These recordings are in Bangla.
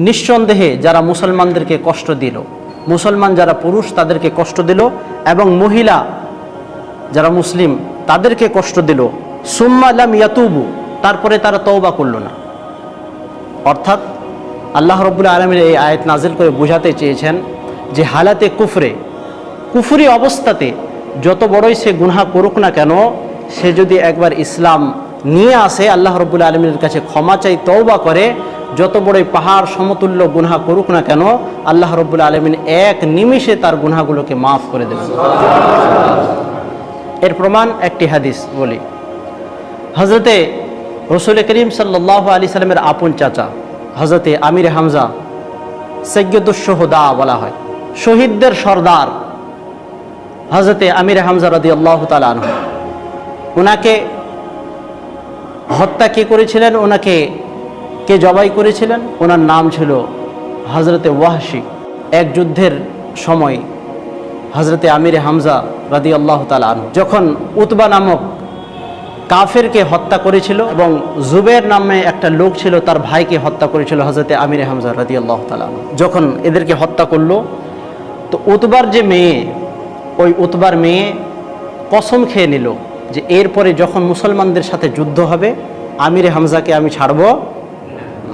নিঃসন্দেহে যারা মুসলমানদেরকে কষ্ট দিল, মুসলমান যারা পুরুষ তাদেরকে কষ্ট দিল, এবং মহিলা যারা মুসলিম তাদেরকে কষ্ট দিল, সুম্মা লাম ইয়াতুবু, তারপরে তারা তওবা করল না। অর্থাৎ আল্লাহ রাব্বুল আলামিন এই আয়াত নাজিল করে বোঝাতে চেয়েছেন যে হালাতে কুফরি অবস্থাতে যত বড়ই সে গুনাহ করুক না কেন, সে যদি একবার ইসলাম নিয়ে আসে, আল্লাহ রাব্বুল আলামিনের কাছে ক্ষমা চাই, তওবা করে, যত বড়ই পাহাড় সমতুল্য গুনাহ করুক না কেন, আল্লাহ রাব্বুল আলামিন এক নিমিষে তার গুনাহগুলোকে মাফ করে দেবেন। এর প্রমাণ একটি হাদিস বলি। হযরতে রাসূল করিম সাল্লাল্লাহু আলাইহি সাল্লামের আপন চাচা হযরতে আমির হামজা, সাইয়্যিদুশ শুহাদা বলা হয়, শহীদদের সর্দার হযরতে আমির হামজা রাদিয়াল্লাহু তাআলা আনহু, ওনাকে হত্যা কে করেছিলেন, ওনাকে কে জবাই করেছিলেন? ওনার নাম ছিল হযরতে ওয়াহশী। এক যুদ্ধের সময় হযরতে আমির হামজা রাদিয়াল্লাহু তাআলা আনহু যখন উতবা নামক কাফেরকে হত্যা করেছিল, এবং জুবের নামে একটা লোক ছিল তার ভাইকে হত্যা করেছিল হযরতে আমির হামজা রাদিয়াল্লাহু তাআলা আনহু, যখন এদেরকে হত্যা করলো, তো উতবার যে মেয়ে, ওই উতবার মেয়ে কসম খেয়ে নিল যে এরপরে যখন মুসলমানদের সাথে যুদ্ধ হবে আমির হামজাকে আমি ছাড়ব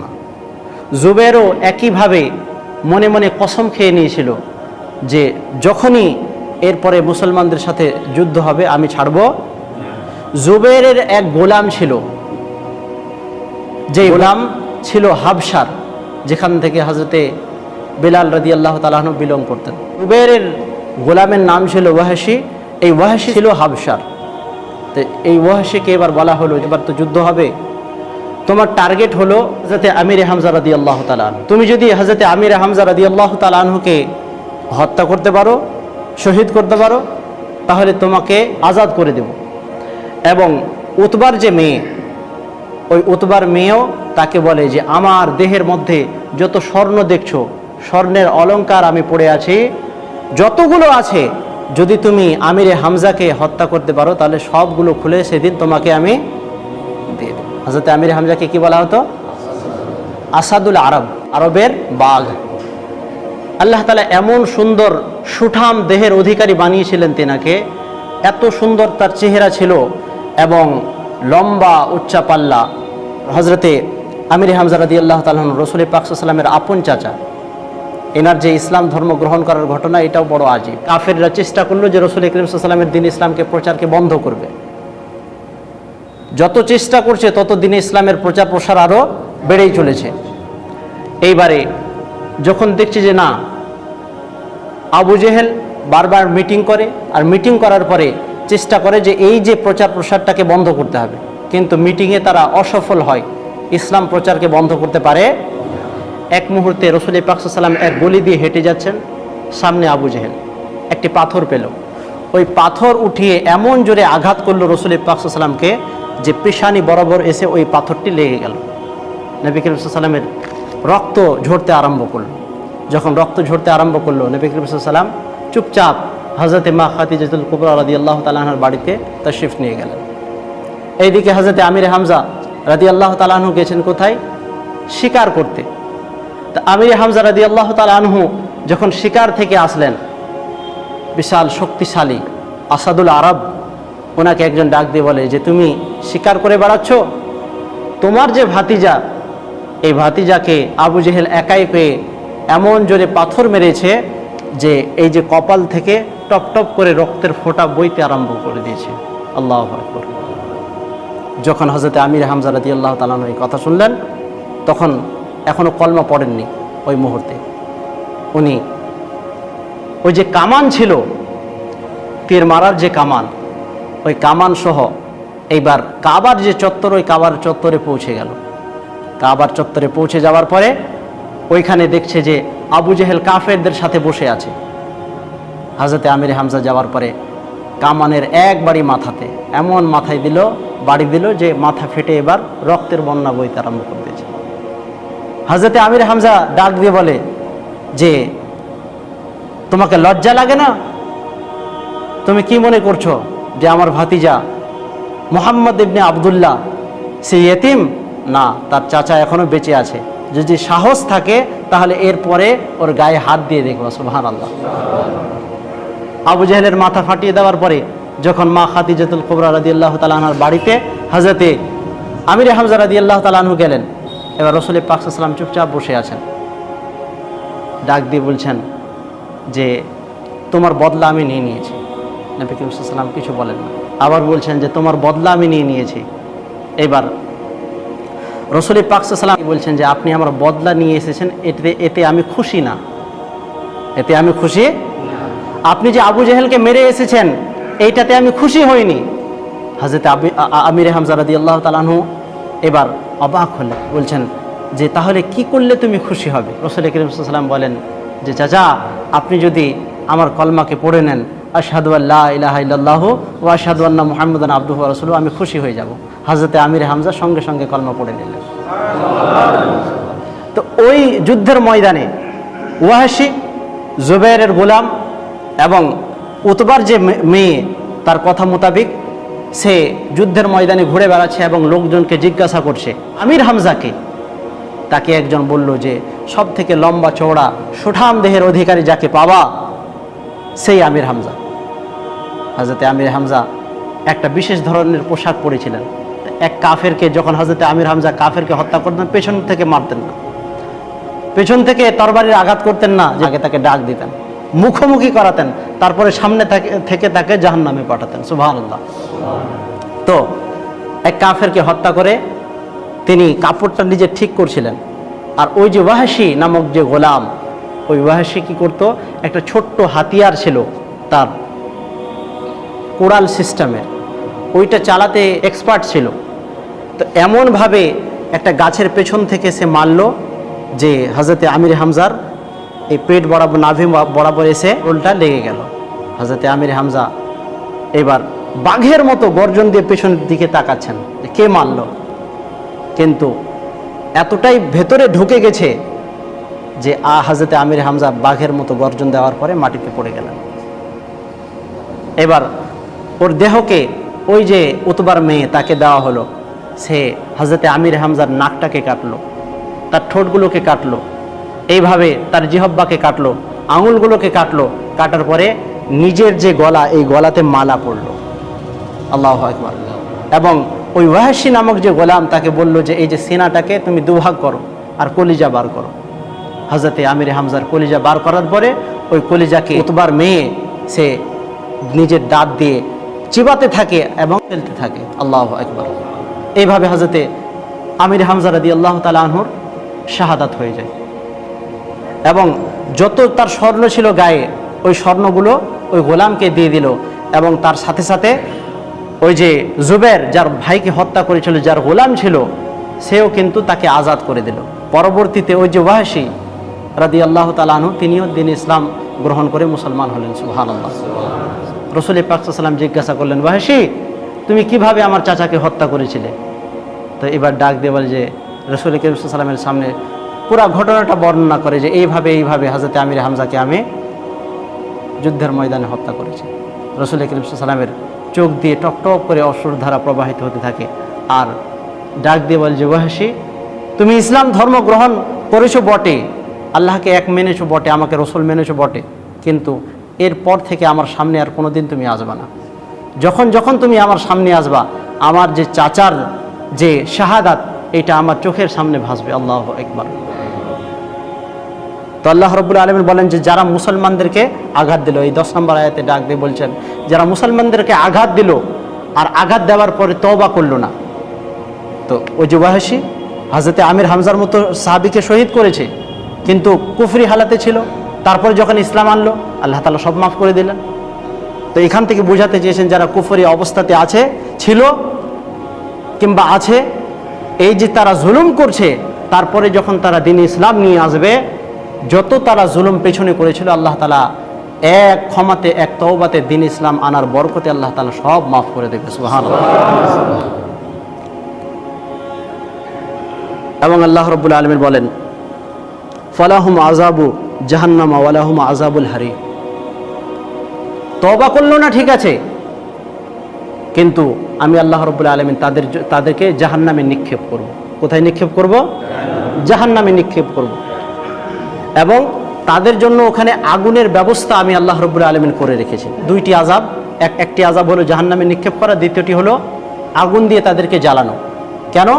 না। জুবেরও একইভাবে মনে মনে কসম খেয়ে নিয়েছিল যে যখনই এরপরে মুসলমানদের সাথে যুদ্ধ হবে আমি ছাড়ব। জুবেরের এক গোলাম ছিল, যে গোলাম ছিল হাবশার, যেখান থেকে হযরতে বিলাল রাদিয়াল্লাহু তাআলা আনহু বিলং করতেন। জুবেরের গোলামের নাম ছিল ওয়াহশী, এই ওয়াহশী ছিল হাবশার। তো এই ওয়াহশীকে এবার বলা হলো এবার তো যুদ্ধ হবে, তোমার টার্গেট হলো হযরতে আমির হামজা রাদিয়াল্লাহু তাআলা আনহু। তুমি যদি হযরতে আমির হামজা রাদিয়াল্লাহু তাআলা আনহুকে হত্যা করতে পারো, শহীদ করতে পারো, তাহলে তোমাকে আজাদ করে দেব। এবং উতবার যে মেয়ে, ওই উতবার মেয়েও তাকে বলে যে আমার দেহের মধ্যে যত স্বর্ণ দেখছো, স্বর্ণের অলংকার আমি পড়ে আছি, যতগুলো আছে, যদি তুমি আমির হামজাকে হত্যা করতে পারো তাহলে সবগুলো খুলে সেদিন তোমাকে আমি দিয়ে দেব। হযরতে আমির হামজাকে কি বলা হতো? আসাদুল আরব, আরবের বাঘ। আল্লাহ তাআলা এমন সুন্দর সুঠাম দেহের অধিকারী বানিয়েছিলেন তেনাকে, এত সুন্দর তার চেহারা ছিল এবং লম্বা উচ্চা পাল্লা। হযরতে আমির হামজা রাদিয়াল্লাহু তাআলা রাসূল পাক সাল্লাল্লাহু আলাইহি ওয়াসাল্লামের আপন চাচা, এনার যে ইসলাম ধর্ম গ্রহণ করার ঘটনা, এটাও বড় আজীব। কাফেররা চেষ্টা করলো যে রাসূল করিম সাল্লাল্লাহু আলাইহি ওয়াসাল্লামের দ্বীন ইসলামকে প্রচারকে বন্ধ করবে। যত চেষ্টা করছে তত দিনে ইসলামের প্রচার প্রসার আরও বেড়েই চলেছে। এইবারে যখন দেখছে যে না, আবু জেহেল বারবার মিটিং করে, আর মিটিং করার পরে চেষ্টা করে যে এই যে প্রচার প্রসারটাকে বন্ধ করতে হবে, কিন্তু মিটিংয়ে তারা অসফল হয়, ইসলাম প্রচারকে বন্ধ করতে পারে। এক মুহূর্তে রাসূল পাক সাল্লাল্লাহু আলাইহি ওয়াসাল্লাম এক গলি দিয়ে হেঁটে যাচ্ছেন, সামনে আবু জেহেল একটি পাথর পেল, ওই পাথর উঠিয়ে এমন জোরে আঘাত করলো রাসূল পাক সাল্লাল্লাহু আলাইহি ওয়াসাল্লামকে যে পেশানি বরাবর এসে ওই পাথরটি লেগে গেল। নবী করিম সাল্লাল্লাহু আলাইহি ওয়াসাল্লামের রক্ত ঝরতে আরম্ভ করলো। যখন রক্ত ঝরতে আরম্ভ করলো, নবী করিম সাল্লাল্লাহু আলাইহি ওয়াসাল্লাম চুপচাপ হযরতে মা খাদিজাতুল কুবরা রাদিয়াল্লাহু তাআলা আনহার বাড়িতে তাশরিফ নিয়ে গেলেন। এইদিকে হযরতে আমির হামজা রাদিয়াল্লাহু তাআলা আনহু গেছেন কোথায়? শিকার করতে। তা আমির হামজা রাদিয়াল্লাহু তাআলা আনহু যখন শিকার থেকে আসলেন, বিশাল শক্তিশালী আসাদুল আরব, ওনাকে একজন ডাক দিয়ে বলে যে তুমি শিকার করে বেড়াচ্ছ, তোমার যে ভাতিজা, এই ভাতিজাকে আবু জেহেল একাই পেয়ে এমন জোরে পাথর মেরেছে যে এই যে কপাল থেকে টপ টপ করে রক্তের ফোঁটা বইতে আরম্ভ করে দিয়েছে। আল্লাহু আকবার। যখন হযরতে আমির হামজা রাদিয়াল্লাহু তাআলা এই কথা শুনলেন, তখন এখনো কলমা পড়েননি, ওই মুহূর্তে উনি ওই যে কামান ছিল, তীর মারার যে কামান, ওই কামান সহ এইবার কাবার যে চত্বর, ওই কাবার চত্বরে পৌঁছে গেল। কাবার চত্বরে পৌঁছে যাওয়ার পরে ওইখানে দেখছে যে আবু জেহেল কাফেরদের সাথে বসে আছে। হযরতে আমির হামজা যাওয়ার পরে কামানের একবারই মাথাতে এমন মাথায় দিল, বাড়ি দিল যে মাথা ফেটে এবার রক্তের বন্যা বইতে আরম্ভ করে দিয়েছে। হযরতে আমির হামজা ডাক দিয়ে বলে যে তোমাকে লজ্জা লাগে না? তুমি কি মনে করছো যে আমার ভাতিজা মুহাম্মদ ইবনে আব্দুল্লাহ সে ইয়েতিম? না, তার চাচা এখনো বেঁচে আছে, যদি সাহস থাকে তাহলে এরপরে ওর গায়ে হাত দিয়ে দেখবো। সুবহানাল্লাহ। আবু জেহেলের মাথা ফাটিয়ে দেওয়ার পরে যখন মা খাদিজাতুল কুবরা রাদিয়াল্লাহু তাআলা আনহার বাড়িতে হযরতে আমির হামজা রাদিয়াল্লাহু তাআলা আনহু গেলেন। এবার রাসূল পাক সাল্লাল্লাহু আলাইহি ওয়াসাল্লাম চুপচাপ বসে আছেন। ডাক দিয়ে বলছেন যে তোমার বদলা আমি নিয়ে নিয়েছি। নবী করিম সাল্লাল্লাহু আলাইহি ওয়াসাল্লাম কিছু বলেন না। আবার বলছেন যে তোমার বদলা আমি নিয়ে নিয়েছি। এবার রাসূল পাক সাল্লাল্লাহু আলাইহি ওয়াসাল্লাম বলছেন যে আপনি আমার বদলা নিয়ে এসেছেন, এতে আমি খুশি না, এতে আমি খুশি। আপনি যে আবু জেহেলকে মেরে এসেছেন এইটাতে আমি খুশি হইনি। হযরত আমির হামজা রাদিয়াল্লাহু তাআলা আনহু এবার অবাক হলেন, বলছেন যে তাহলে কি করলে তুমি খুশি হবে? রাসূল করিম সাল্লাল্লাহু আলাইহি ওয়াসাল্লাম বলেন যে চাচা, আপনি যদি আমার কলমাকে পড়ে নেন, আশহাদু আল্লা ইলাহা ইল্লাল্লাহু ওয়া আশহাদু আন্না মুহাম্মাদান আবদুহু ওয়া রাসূলুহু, আমি খুশি হয়ে যাব। হযরত আমির হামজা সঙ্গে সঙ্গে কলমা পড়ে নিলেন। তো ওই যুদ্ধের ময়দানে ওয়াহশী, জুবাইরের গোলাম এবং উতবার যে মেয়ে, তার কথা মোতাবেক সে যুদ্ধের ময়দানে ঘুরে বেড়াচ্ছে এবং লোকজনকে জিজ্ঞাসা করছে আমির হামজাকে। তাকে একজন বলল যে সব থেকে লম্বা চওড়া সুঠাম দেহের অধিকারী যাকে পাবা সেই আমির হামজা। হযরতে আমির হামজা একটা বিশেষ ধরনের পোশাক পরেছিলেন। এক কাফেরকে যখন হযরতে আমির হামজা কাফেরকে হত্যা করতেন, পেছন থেকে মারতেন না, পেছন থেকে তরবারির আঘাত করতেন না, আগে তাকে ডাক দিতেন, মুখোমুখি করাতেন, তারপরে সামনে থেকে তাকে জাহান্নামে পাঠাতেন। সুবহানাল্লাহ। তো এক কাফেরকে হত্যা করে তিনি কাপড়টা নিজে ঠিক করছিলেন, আর ওই যে ওয়াহশী নামক যে গোলাম, ওই ওয়াহশী কি করতো, একটা ছোট্ট হাতিয়ার ছিল তার, কোরাল সিস্টেমের, ওইটা চালাতে এক্সপার্ট ছিল। তো এমনভাবে একটা গাছের পেছন থেকে সে মারল যে হযরতে আমির হামজার এই পেট বরাবর, নাভি বরাবর এসে উল্টা লেগে গেল। হযরতে আমির হামজা এবার বাঘের মতো গর্জন দিয়ে পেছনের দিকে তাকাচ্ছেন যে কে মারল, কিন্তু এতটাই ভেতরে ঢুকে গেছে যে হযরতে আমির হামজা বাঘের মতো গর্জন দেওয়ার পরে মাটিতে পড়ে গেলেন। এবার ওর দেহকে ওই যে উতবার মেয়ে তাকে দেওয়া হলো, সে হযরতে আমির হামজার নাকটাকে কাটলো, তার ঠোঁটগুলোকে কাটলো, এইভাবে তার জিহব্বাকে কাটলো, আঙুলগুলোকে কাটলো, কাটার পরে নিজের যে গলা, এই গলাতে মালা পড়লো। আল্লাহু আকবার। এবং ওই ওয়াহশী নামক যে গোলাম তাকে বলল যে এই যে সিনাটাকে তুমি দুভাগ করো আর কলিজা বার করো। হযরতে আমির হামজার কলিজা বার করার পরে ওই কলিজাকে উতবার মেয়ে সে নিজের দাঁত দিয়ে চিবাতে থাকে এবং ফেলতে থাকে। আল্লাহু আকবার। এইভাবে হযরতে আমির হামজা রাদিয়াল্লাহু তাআলা আনহুর শাহাদাত হয়ে যায়। এবং যত তার স্বর্ণ ছিল গায়ে, ওই স্বর্ণগুলো ওই গোলামকে দিয়ে দিল। এবং তার সাথে সাথে ওই যে জুবাইর, যার ভাইকে হত্যা করেছিল, যার গোলাম ছিল, সেও কিন্তু তাকে আজাদ করে দিল। পরবর্তীতে ওই যে ওয়াহশী রাদিয়াল্লাহু তাআলা আনহু, তিনিও দ্বীন ইসলাম গ্রহণ করে মুসলমান হলেন। সুবহানাল্লাহ। রাসূল পাক সাল্লাল্লাহু আলাইহি ওয়াসাল্লাম জিজ্ঞাসা করলেন, ওয়াহশী তুমি কিভাবে আমার চাচাকে হত্যা করেছিলে? তো এবার ডাক দিয়ে বলে যে রাসূল করিম সাল্লাল্লাহু আলাইহি ওয়াসাল্লামের সামনে পুরা ঘটনাটা বর্ণনা করে যে এইভাবে হযরতে আমির হামজাকে আমি যুদ্ধের ময়দানে হত্যা করেছি। রাসূল করিম সাল্লাল্লাহু আলাইহি ওয়াসাল্লামের চোখ দিয়ে টকটক করে অশ্রুর ধারা প্রবাহিত হতে থাকে। আর ডাক দিয়ে বলে যে ওয়াহশী তুমি ইসলাম ধর্ম গ্রহণ করেছো বটে, আল্লাহকে এক মেনেছো বটে, আমাকে রসুল মেনেছো বটে, কিন্তু এরপর থেকে আমার সামনে আর কোনোদিন তুমি আসবা না। যখন তুমি আমার সামনে আসবা, আমার যে চাচার যে শাহাদাত, এটা আমার চোখের সামনে ভাসবে। আল্লাহু আকবার। তো আল্লাহ রাব্বুল আলামিন বলেন যে যারা মুসলমানদেরকে আঘাত দিল, এই 10 নম্বর আয়াতে ডাক দিয়ে বলছেন যারা মুসলমানদেরকে আঘাত দিল আর আঘাত দেওয়ার পরে তওবা করলো না। তো ওই যে ওয়াহশী হযরতে আমির হামজার মতো সাহাবীকে শহীদ করেছে, কিন্তু কুফরি হালাতে ছিল, তারপরে যখন ইসলাম আনলো আল্লাহ তাআলা সব মাফ করে দিলেন। তো এখান থেকে বোঝাতে চেয়েছেন যারা কুফরি অবস্থাতে ছিল কিংবা আছে, এই যে তারা জুলুম করছে, তারপরে যখন তারা দ্বীন ইসলাম নিয়ে আসবে, যত তারা জুলুম পেছনে করেছিল আল্লাহ তাআলা এক ক্ষমাতে, এক তওবাতে, দ্বীন ইসলাম আনার বরকতে আল্লাহ তাআলা সব মাফ করে দেবে। সুবহানাল্লাহ। এবং আল্লাহ রাব্বুল আলামিন বলেন ফালাহুম আযাবু জাহান্নাম ওয়া লাহুম আযাবুল হারিক। তওবা করলো না ঠিক আছে, কিন্তু আমি আল্লাহ রাব্বুল আলামিন তাদেরকে জাহান্নামে নিক্ষেপ করব। কোথায় নিক্ষেপ করব? জাহান্নামে নিক্ষেপ করব এবং তাদের জন্য ওখানে আগুনের ব্যবস্থা আমি আল্লাহ রাব্বুল আলামিন করে রেখেছি। দুইটি আযাব, একটি আযাব হলো জাহান্নামে নিক্ষেপ করা, দ্বিতীয়টি হলো আগুন দিয়ে তাদেরকে জ্বালানো। কেন?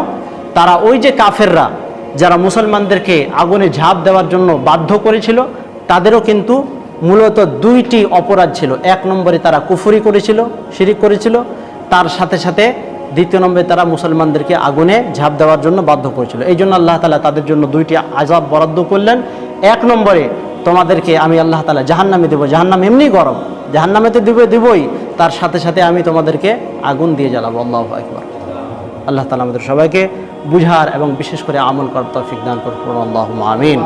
তারা ওই যে কাফেররা যারা মুসলমানদেরকে আগুনে ঝাঁপ দেওয়ার জন্য বাধ্য করেছিল, তাদেরও কিন্তু মূলত দুইটি অপরাধ ছিল। এক নম্বরে তারা কুফরি করেছিল, শিরিক করেছিল, তার সাথে সাথে দ্বিতীয় নম্বরে তারা মুসলমানদেরকে আগুনে ঝাঁপ দেওয়ার জন্য বাধ্য করেছিল। এই জন্য আল্লাহ তাআলা তাদের জন্য দুইটি আযাব বরাদ্দ করলেন। এক নম্বরে তোমাদেরকে আমি আল্লাহ তাআলা জাহান্নামে দেবো, জাহান্নাম এমনি গরম, জাহান্নামেতে দিবই, তার সাথে সাথে আমি তোমাদেরকে আগুন দিয়ে জ্বালাবো। আল্লাহু আকবার। আল্লাহ তাআলা আমাদের সবাইকে বুঝার এবং বিশেষ করে আমল করার তৌফিক দান করুন। আল্লাহুম্মা আমিন।